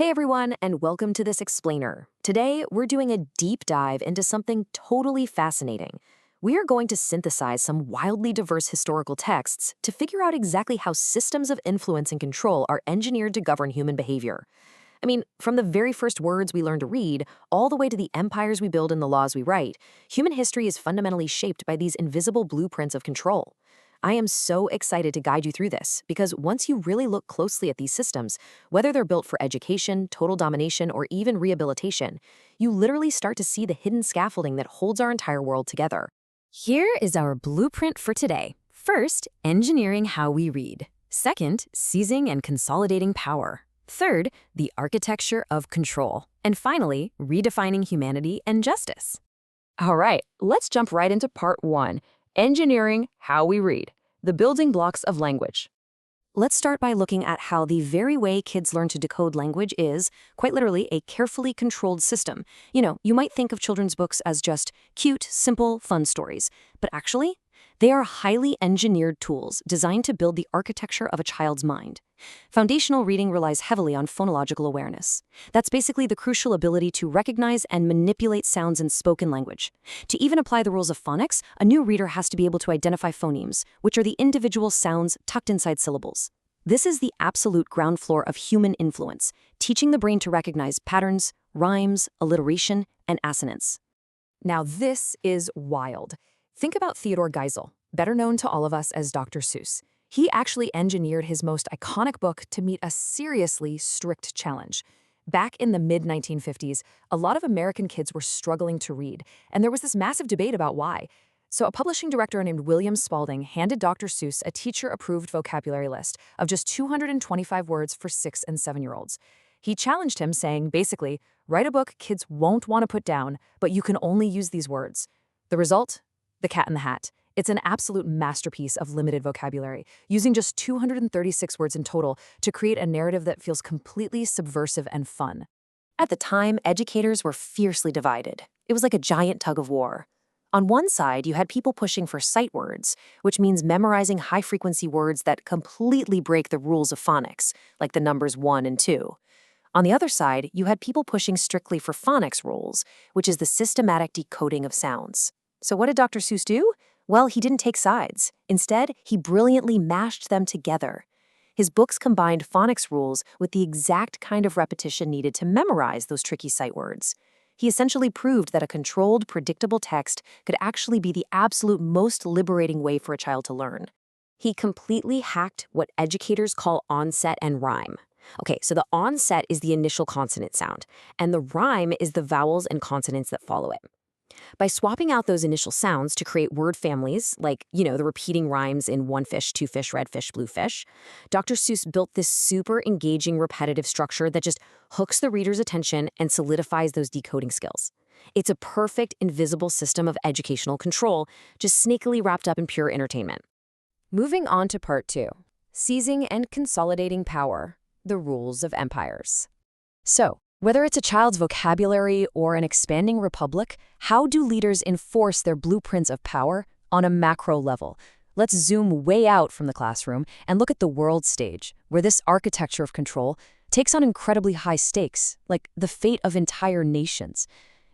Hey everyone, and welcome to this explainer. Today, we're doing a deep dive into something totally fascinating. We are going to synthesize some wildly diverse historical texts to figure out exactly how systems of influence and control are engineered to govern human behavior. I mean, from the very first words we learn to read, all the way to the empires we build and the laws we write, human history is fundamentally shaped by these invisible blueprints of control. I am so excited to guide you through this, because once you really look closely at these systems, whether they're built for education, total domination, or even rehabilitation, you literally start to see the hidden scaffolding that holds our entire world together. Here is our blueprint for today. First, engineering how we read. Second, seizing and consolidating power. Third, the architecture of control. And finally, redefining humanity and justice. All right, let's jump right into part one. Engineering how we read, the building blocks of language. Let's start by looking at how the very way kids learn to decode language is, quite literally, a carefully controlled system. You might think of children's books as just cute, simple, fun stories, but actually, they are highly engineered tools designed to build the architecture of a child's mind. Foundational reading relies heavily on phonological awareness. That's basically the crucial ability to recognize and manipulate sounds in spoken language. To even apply the rules of phonics, a new reader has to be able to identify phonemes, which are the individual sounds tucked inside syllables. This is the absolute ground floor of human influence, teaching the brain to recognize patterns, rhymes, alliteration, and assonance. Now this is wild. Think about Theodore Geisel, better known to all of us as Dr. Seuss. He actually engineered his most iconic book to meet a seriously strict challenge. Back in the mid-1950s, a lot of American kids were struggling to read, and there was this massive debate about why. So a publishing director named William Spalding handed Dr. Seuss a teacher-approved vocabulary list of just 225 words for 6- and 7-year-olds. He challenged him, saying, basically, write a book kids won't want to put down, but you can only use these words. The result? The Cat in the Hat. It's an absolute masterpiece of limited vocabulary, using just 236 words in total to create a narrative that feels completely subversive and fun. At the time, educators were fiercely divided. It was like a giant tug of war. On one side, you had people pushing for sight words, which means memorizing high-frequency words that completely break the rules of phonics, like the numbers 1 and 2. On the other side, you had people pushing strictly for phonics rules, which is the systematic decoding of sounds. So what did Dr. Seuss do? Well, he didn't take sides. Instead, he brilliantly mashed them together. His books combined phonics rules with the exact kind of repetition needed to memorize those tricky sight words. He essentially proved that a controlled, predictable text could actually be the absolute most liberating way for a child to learn. He completely hacked what educators call onset and rhyme. Okay, so the onset is the initial consonant sound, and the rhyme is the vowels and consonants that follow it. By swapping out those initial sounds to create word families, like, the repeating rhymes in one fish, two fish, red fish, blue fish, Dr. Seuss built this super engaging repetitive structure that just hooks the reader's attention and solidifies those decoding skills. It's a perfect invisible system of educational control, just sneakily wrapped up in pure entertainment. Moving on to part 2, seizing and consolidating power, the rules of empires. So, whether it's a child's vocabulary or an expanding republic, how do leaders enforce their blueprints of power on a macro level? Let's zoom way out from the classroom and look at the world stage, where this architecture of control takes on incredibly high stakes, like the fate of entire nations.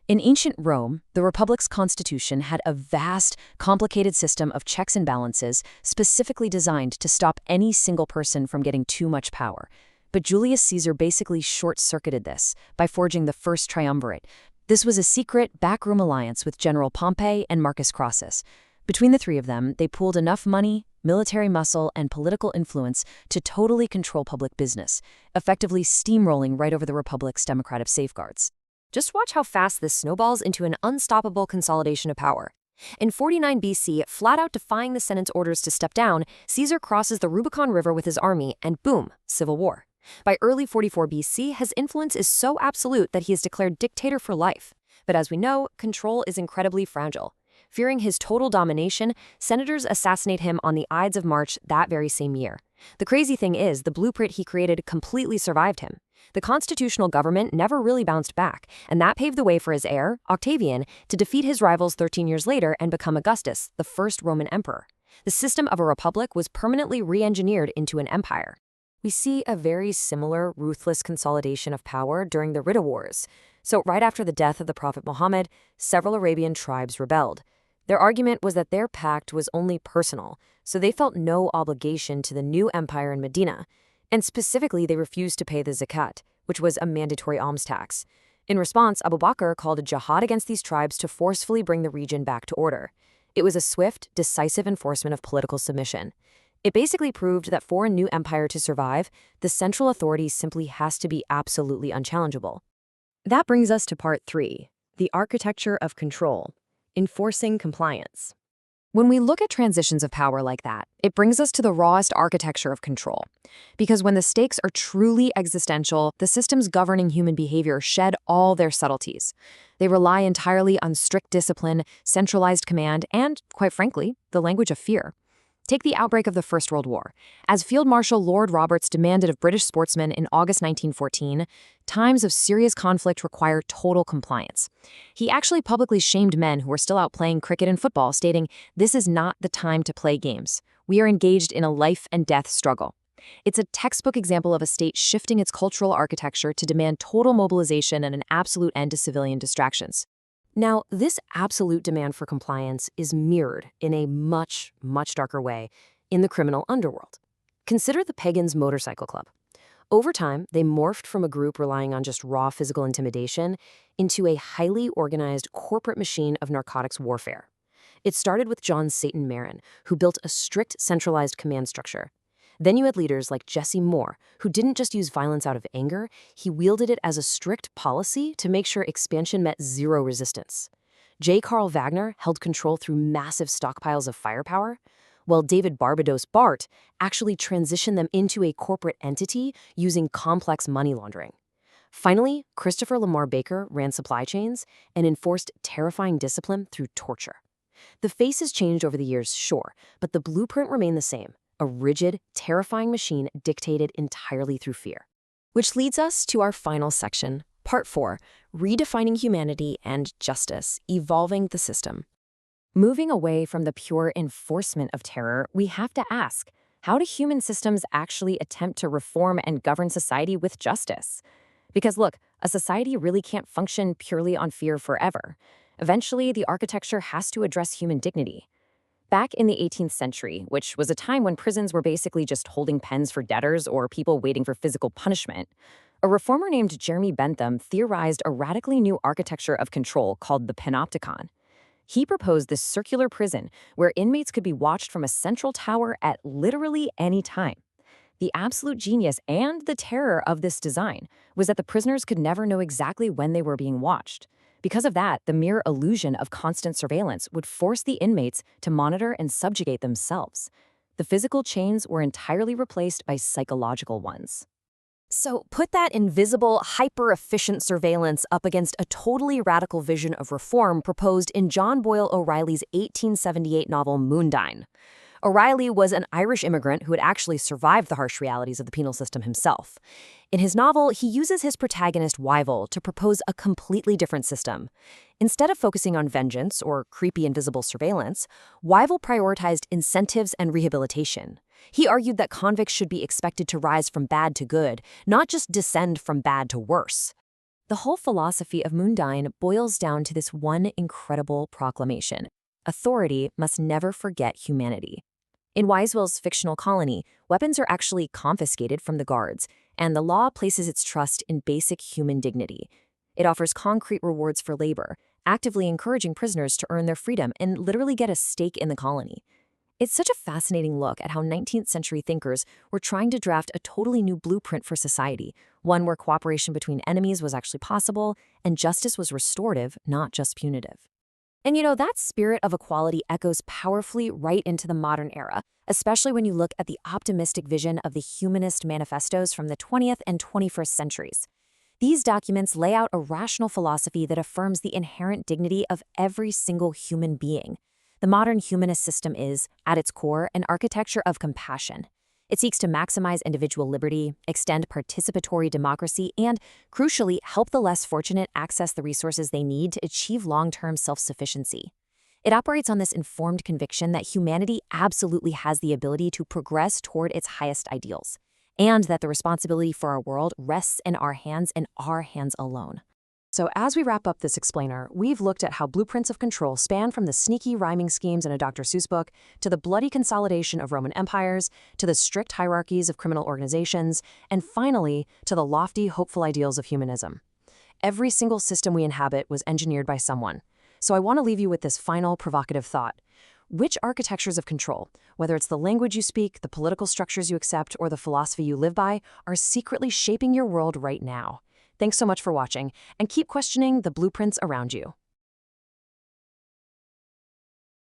In ancient Rome, the republic's constitution had a vast, complicated system of checks and balances specifically designed to stop any single person from getting too much power. But Julius Caesar basically short-circuited this by forging the first triumvirate. This was a secret, backroom alliance with General Pompey and Marcus Crassus. Between the three of them, they pooled enough money, military muscle, and political influence to totally control public business, effectively steamrolling right over the republic's democratic safeguards. Just watch how fast this snowballs into an unstoppable consolidation of power. In 49 BC, flat out defying the Senate's orders to step down, Caesar crosses the Rubicon River with his army, and boom, civil war. By early 44 BC, his influence is so absolute that he is declared dictator for life. But as we know, control is incredibly fragile. Fearing his total domination, senators assassinate him on the Ides of March that very same year. The crazy thing is, the blueprint he created completely survived him. The constitutional government never really bounced back, and that paved the way for his heir, Octavian, to defeat his rivals 13 years later and become Augustus, the first Roman emperor. The system of a republic was permanently re-engineered into an empire. We see a very similar ruthless consolidation of power during the Ridda Wars. So right after the death of the Prophet Muhammad, several Arabian tribes rebelled. Their argument was that their pact was only personal, so they felt no obligation to the new empire in Medina. And specifically, they refused to pay the zakat, which was a mandatory alms tax. In response, Abu Bakr called a jihad against these tribes to forcefully bring the region back to order. It was a swift, decisive enforcement of political submission. It basically proved that for a new empire to survive, the central authority simply has to be absolutely unchallengeable. That brings us to part 3, the architecture of control, enforcing compliance. When we look at transitions of power like that, it brings us to the rawest architecture of control. Because when the stakes are truly existential, the systems governing human behavior shed all their subtleties. They rely entirely on strict discipline, centralized command, and, quite frankly, the language of fear. Take the outbreak of the First World War. As Field Marshal Lord Roberts demanded of British sportsmen in August 1914, times of serious conflict require total compliance. He actually publicly shamed men who were still out playing cricket and football, stating, "This is not the time to play games. We are engaged in a life and death struggle." It's a textbook example of a state shifting its cultural architecture to demand total mobilization and an absolute end to civilian distractions. Now, this absolute demand for compliance is mirrored in a much, much darker way in the criminal underworld. Consider the Pagans Motorcycle Club. Over time, they morphed from a group relying on just raw physical intimidation into a highly organized corporate machine of narcotics warfare. It started with John Satan Marin, who built a strict centralized command structure. Then you had leaders like Jesse Moore, who didn't just use violence out of anger, he wielded it as a strict policy to make sure expansion met zero resistance. J. Carl Wagner held control through massive stockpiles of firepower, while David Barbados Bart actually transitioned them into a corporate entity using complex money laundering. Finally, Christopher Lamar Baker ran supply chains and enforced terrifying discipline through torture. The face has changed over the years, sure, but the blueprint remained the same. A rigid, terrifying machine dictated entirely through fear. Which leads us to our final section, Part 4, Redefining Humanity and Justice, Evolving the System. Moving away from the pure enforcement of terror, we have to ask, how do human systems actually attempt to reform and govern society with justice? Because look, a society really can't function purely on fear forever. Eventually, the architecture has to address human dignity. Back in the 18th century, which was a time when prisons were basically just holding pens for debtors or people waiting for physical punishment, a reformer named Jeremy Bentham theorized a radically new architecture of control called the panopticon. He proposed this circular prison where inmates could be watched from a central tower at literally any time. The absolute genius and the terror of this design was that the prisoners could never know exactly when they were being watched. Because of that, the mere illusion of constant surveillance would force the inmates to monitor and subjugate themselves. The physical chains were entirely replaced by psychological ones. So put that invisible, hyper-efficient surveillance up against a totally radical vision of reform proposed in John Boyle O'Reilly's 1878 novel Moondyne. O'Reilly was an Irish immigrant who had actually survived the harsh realities of the penal system himself. In his novel, he uses his protagonist Wyvil to propose a completely different system. Instead of focusing on vengeance or creepy invisible surveillance, Wyvil prioritized incentives and rehabilitation. He argued that convicts should be expected to rise from bad to good, not just descend from bad to worse. The whole philosophy of Moondyne boils down to this one incredible proclamation: authority must never forget humanity. In Weiswell's fictional colony, weapons are actually confiscated from the guards, and the law places its trust in basic human dignity. It offers concrete rewards for labor, actively encouraging prisoners to earn their freedom and literally get a stake in the colony. It's such a fascinating look at how 19th century thinkers were trying to draft a totally new blueprint for society, one where cooperation between enemies was actually possible and justice was restorative, not just punitive. And that spirit of equality echoes powerfully right into the modern era, especially when you look at the optimistic vision of the humanist manifestos from the 20th and 21st centuries. These documents lay out a rational philosophy that affirms the inherent dignity of every single human being. The modern humanist system is, at its core, an architecture of compassion. It seeks to maximize individual liberty, extend participatory democracy, and, crucially, help the less fortunate access the resources they need to achieve long-term self-sufficiency. It operates on this informed conviction that humanity absolutely has the ability to progress toward its highest ideals. and that the responsibility for our world rests in our hands and our hands alone. So as we wrap up this explainer, we've looked at how blueprints of control span from the sneaky rhyming schemes in a Dr. Seuss book, to the bloody consolidation of Roman empires, to the strict hierarchies of criminal organizations, and finally, to the lofty, hopeful ideals of humanism. Every single system we inhabit was engineered by someone. So I want to leave you with this final provocative thought. Which architectures of control, whether it's the language you speak, the political structures you accept, or the philosophy you live by, are secretly shaping your world right now? Thanks so much for watching, and keep questioning the blueprints around you.